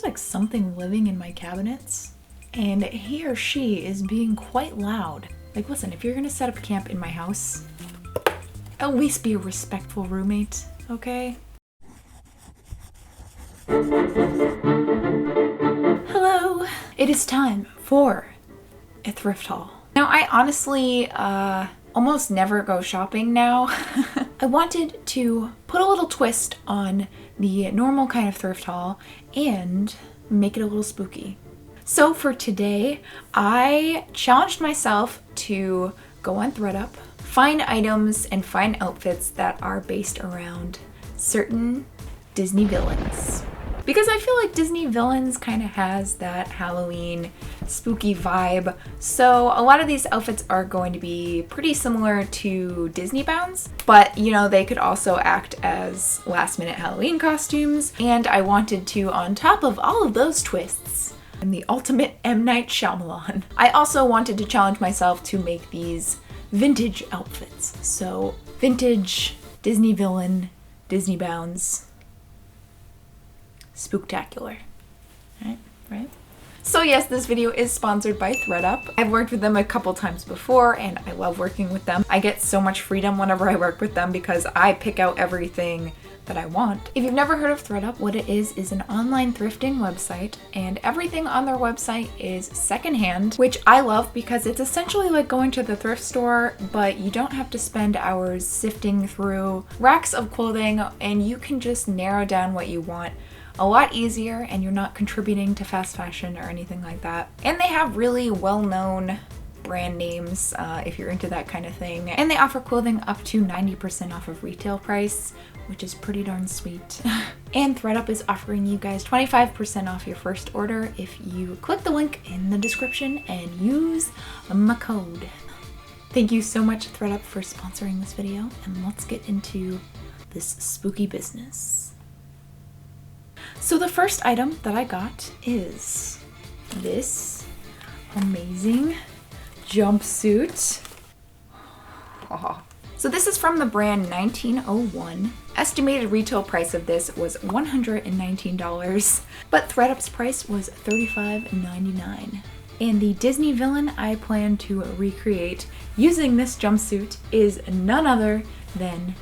There's like something living in my cabinets, and he or she is being quite loud. Like, listen, if you're gonna set up camp in my house, at least be a respectful roommate, okay? Hello! It is time for a thrift haul. Now, I honestly almost never go shopping now. I wanted to put a little twist on the normal kind of thrift haul and make it a little spooky. So for today, I challenged myself to go on ThredUp, find items and find outfits that are based around certain Disney villains. Because I feel like Disney villains kind of has that Halloween spooky vibe. So a lot of these outfits are going to be pretty similar to Disney bounds, but you know, they could also act as last minute Halloween costumes. And I wanted to, on top of all of those twists, I'm the ultimate M. Night Shyamalan, I also wanted to challenge myself to make these vintage outfits. So vintage, Disney villain, Disney bounds, spooktacular. Right? So yes, this video is sponsored by ThredUp. I've worked with them a couple times before and I love working with them. I get so much freedom whenever I work with them because I pick out everything that I want. If you've never heard of ThredUp, what it is an online thrifting website, and everything on their website is secondhand, which I love because it's essentially like going to the thrift store, but you don't have to spend hours sifting through racks of clothing and you can just narrow down what you want a lot easier, and you're not contributing to fast fashion or anything like that. And they have really well-known brand names if you're into that kind of thing. And they offer clothing up to 90% off of retail price, which is pretty darn sweet. And ThredUp is offering you guys 25% off your first order if you click the link in the description and use my code. Thank you so much, ThredUp, for sponsoring this video, and let's get into this spooky business. So the first item that I got is this amazing jumpsuit. So this is from the brand 1901. Estimated retail price of this was $119, but ThredUp's price was $35.99. And the Disney villain I plan to recreate using this jumpsuit is none other than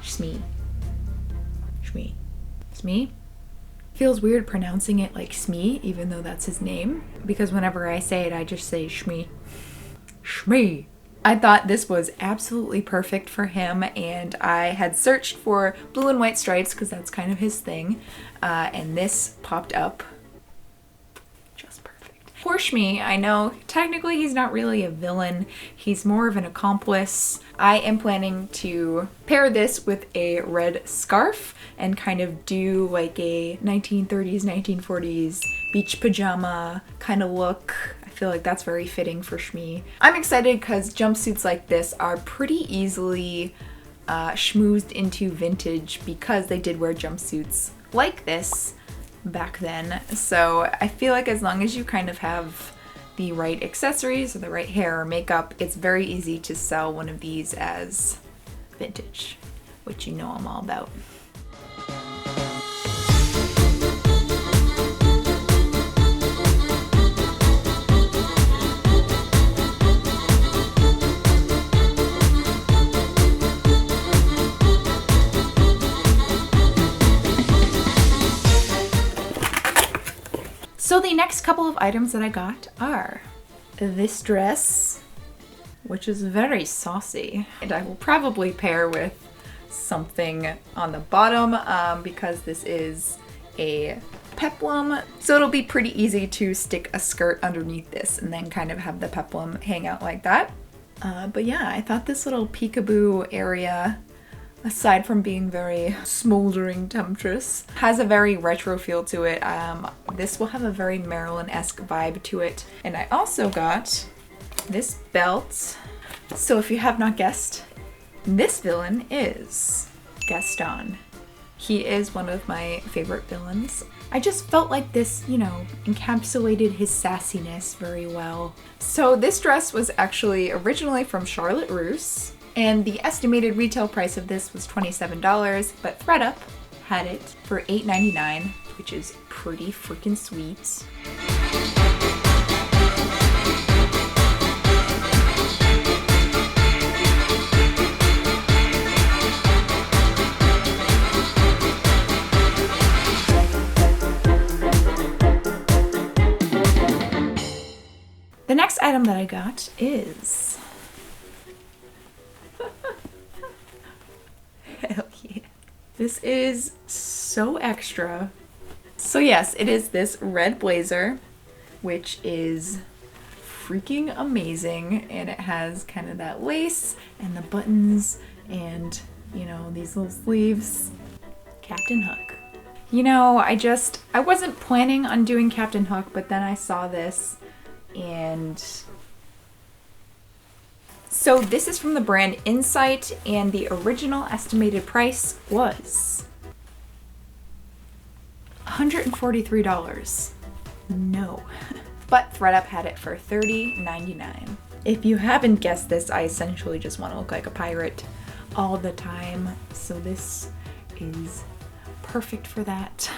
Smee. Smee? Feels weird pronouncing it like Smee, even though that's his name, because whenever I say it, I just say Shmee. Shmee. I thought this was absolutely perfect for him, and I had searched for blue and white stripes because that's kind of his thing, and this popped up. Just perfect. Poor Shmee, I know technically he's not really a villain, he's more of an accomplice. I am planning to pair this with a red scarf and kind of do like a 1930s, 1940s beach pajama kind of look. I feel like that's very fitting for Shmee. I'm excited because jumpsuits like this are pretty easily schmoozed into vintage because they did wear jumpsuits like this back then. So I feel like as long as you kind of have the right accessories or the right hair or makeup, it's very easy to sell one of these as vintage, which you know I'm all about. So the next couple of items that I got are this dress, which is very saucy, and I will probably pair with something on the bottom because this is a peplum, so it'll be pretty easy to stick a skirt underneath this and then kind of have the peplum hang out like that. But yeah, I thought this little peekaboo area, aside from being very smoldering temptress, has a very retro feel to it. This will have a very Marilyn-esque vibe to it. And I also got this belt. So if you have not guessed, this villain is Gaston. He is one of my favorite villains. I just felt like this, you know, encapsulated his sassiness very well. So this dress was actually originally from Charlotte Russe, and the estimated retail price of this was $27, but ThredUp had it for $8.99, which is pretty freaking sweet. The next item that I got is hell yeah. This is so extra. So yes, it is this red blazer, which is freaking amazing, and it has kind of that lace and the buttons and, you know, these little sleeves. Captain Hook. You know, I wasn't planning on doing Captain Hook, but then I saw this, and so this is from the brand Insight, and the original estimated price was $143. No. But ThredUp had it for $30.99. If you haven't guessed this, I essentially just want to look like a pirate all the time, so this is perfect for that.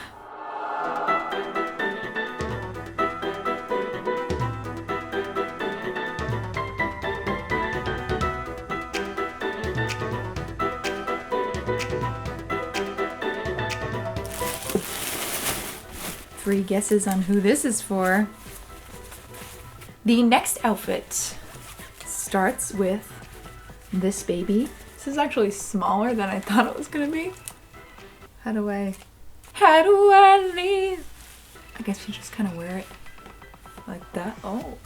Three guesses on who this is for. The next outfit starts with this baby. This is actually smaller than I thought it was gonna be. How do I leave? I guess you just kind of wear it like that. Oh.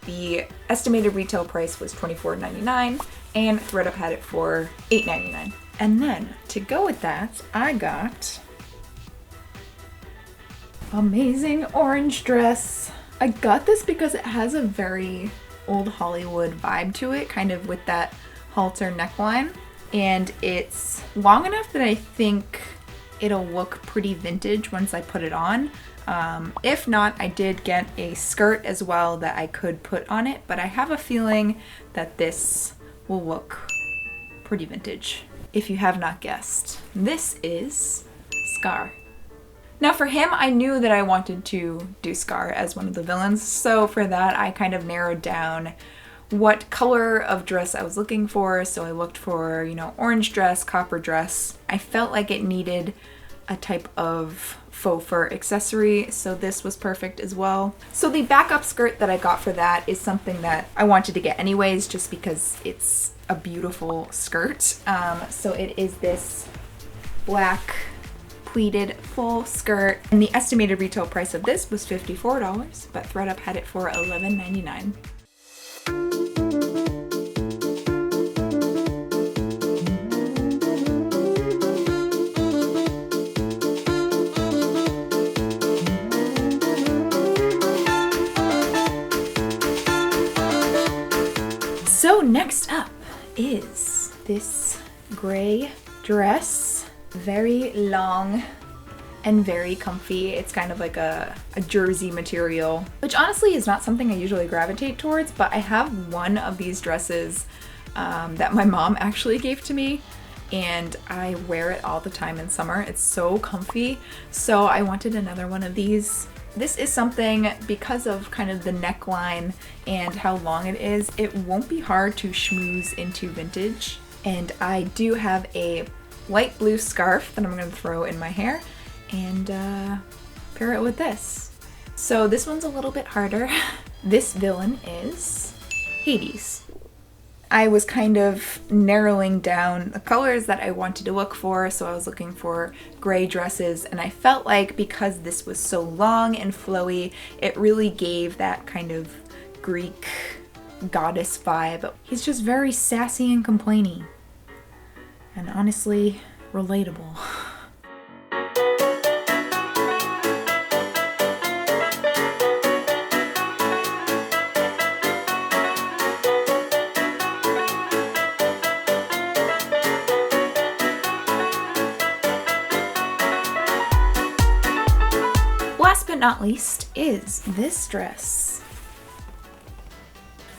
The estimated retail price was $24.99, and ThredUp had it for $8.99. And then to go with that, I got amazing orange dress. I got this because it has a very old Hollywood vibe to it, kind of with that halter neckline, and it's long enough that I think it'll look pretty vintage once I put it on. If not, I did get a skirt as well that I could put on it, but I have a feeling that this will look pretty vintage. If you have not guessed, this is Scar. Now for him, I knew that I wanted to do Scar as one of the villains, so for that I kind of narrowed down what color of dress I was looking for. So I looked for, you know, orange dress, copper dress. I felt like it needed a type of faux fur accessory, so this was perfect as well. So the backup skirt that I got for that is something that I wanted to get anyways, just because it's a beautiful skirt. So it is this black pleated full skirt, and the estimated retail price of this was $54, but ThredUp had it for $11.99. So next up is this gray dress. Very long and very comfy. It's kind of like a jersey material, which honestly is not something I usually gravitate towards, but I have one of these dresses that my mom actually gave to me, and I wear it all the time in summer. It's so comfy, so I wanted another one of these. This is something, because of kind of the neckline and how long it is, it won't be hard to schmooze into vintage. And I do have a light blue scarf that I'm going to throw in my hair and pair it with this. So this one's a little bit harder. This villain is Hades. I was kind of narrowing down the colors that I wanted to look for, so I was looking for gray dresses, and I felt like because this was so long and flowy, it really gave that kind of Greek goddess vibe. He's just very sassy and complaining. And honestly, relatable. Last but not least is this dress.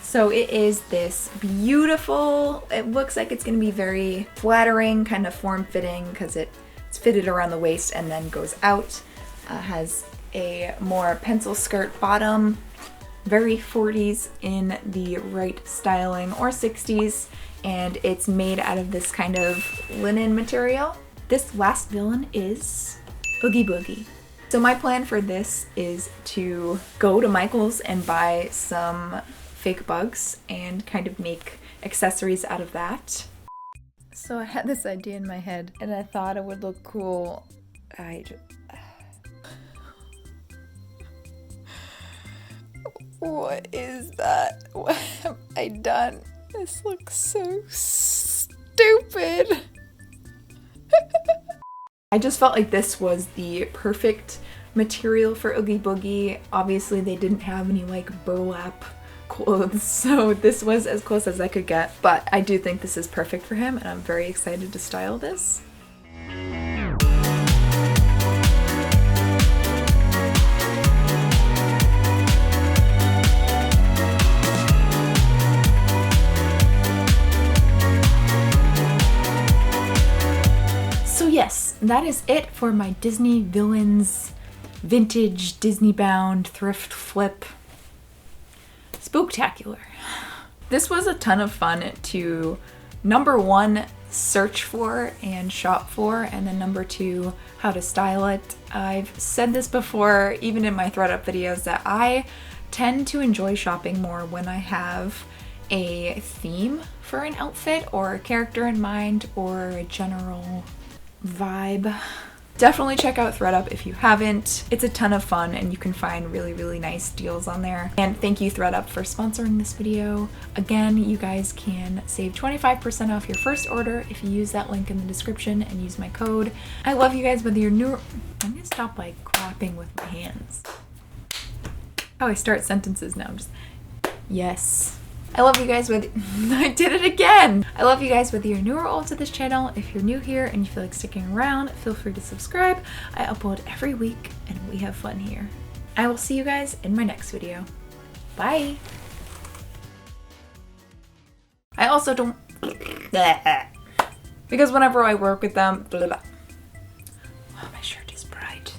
So it is this beautiful, it looks like it's going to be very flattering, kind of form-fitting, because it's It's fitted around the waist and then goes out. Has a more pencil skirt bottom, very 40s in the right styling, or 60s, and it's made out of this kind of linen material. This last villain is Oogie Boogie. So my plan for this is to go to Michael's and buy some fake bugs and kind of make accessories out of that. So I had this idea in my head and I thought it would look cool. What is that? What have I done? This looks so stupid. I just felt like this was the perfect material for Oogie Boogie. Obviously they didn't have any like burlap clothes, so this was as close as I could get, but I do think this is perfect for him and I'm very excited to style this. Yes, that is it for my Disney Villains vintage Disney bound thrift flip spooktacular. This was a ton of fun to, number one, search for and shop for, and then number two, how to style it. I've said this before, even in my ThreadUp videos, that I tend to enjoy shopping more when I have a theme for an outfit or a character in mind or a general vibe. Definitely check out ThreadUp if you haven't. It's a ton of fun and you can find really, really nice deals on there. And thank you ThreadUp for sponsoring this video. Again, you guys can save 25% off your first order if you use that link in the description and use my code. I love you guys whether you're new. I'm gonna stop like clapping with my hands. How I start sentences now. Just yes. I love you guys with I did it again! I love you guys whether you're new or old to this channel. If you're new here and you feel like sticking around, feel free to subscribe. I upload every week and we have fun here. I will see you guys in my next video. Bye! I also don't because whenever I work with them, oh, my shirt is bright.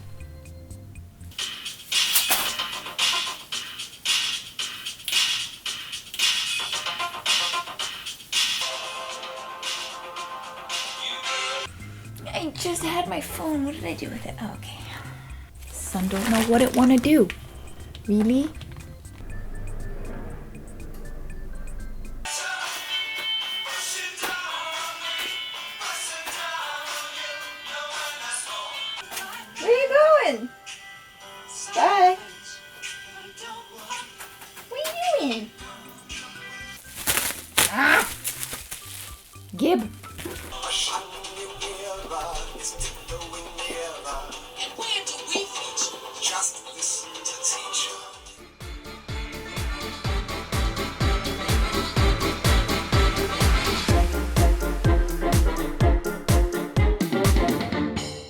I just had my phone. What did I do with it? Oh, okay. Son don't know what it want to do. Really? Where are you going? Bye. What are you doing? Ah! Gib.